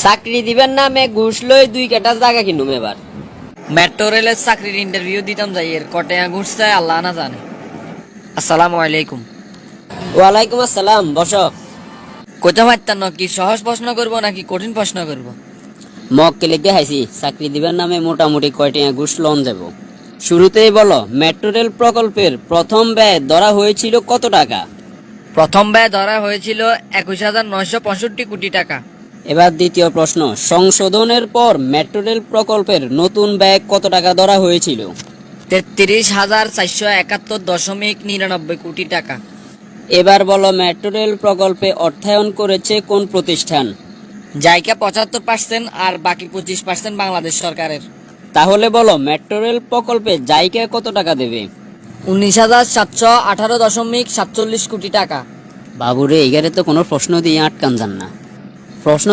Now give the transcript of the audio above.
চাকরি দিবেন নামে ঘুষ লই 2 কাটা জায়গা কিনুম এবার। মেট্রো রেলের চাকরির ইন্টারভিউ দিতাম যাই, এর কটেয়া ঘুষ চাই আল্লাহ না জানে। আসসালামু আলাইকুম। ওয়ালাইকুম আসসালাম, বসো। কইতে পারতাম না কি সহজ প্রশ্ন করব নাকি কঠিন প্রশ্ন করব? মক্কেলে দেখাইছি চাকরি দিবেন নামে মোটামুটি কয়টা ঘুষ লোন যাব। শুরুতেই বলো, মেট্রো রেল প্রকল্পের প্রথম ব্যয় ধরা হয়েছিল কত টাকা? প্রথম ব্যয় ধরা হয়েছিল 21,965 কোটি টাকা। এবার দ্বিতীয় প্রশ্ন, সংশোধনের পর মেট্রো রেল প্রকল্পের নতুন ব্যয় কত টাকা ধরা হয়েছিল? 33,471.99 কোটি টাকা। এবার বলো, মেট্রো রেল প্রকল্পে অর্থায়ন করেছে কোন প্রতিষ্ঠান? জায়গা 75% আর বাকি 25% বাংলাদেশ সরকারের। তাহলে বলো, মেট্রো রেল প্রকল্পে জায়গা কত টাকা দেবে? 19,718.47 কোটি টাকা। বাবুরে, এগারে তো কোনো প্রশ্ন দিয়ে আটকান যান না। প্রশ্ন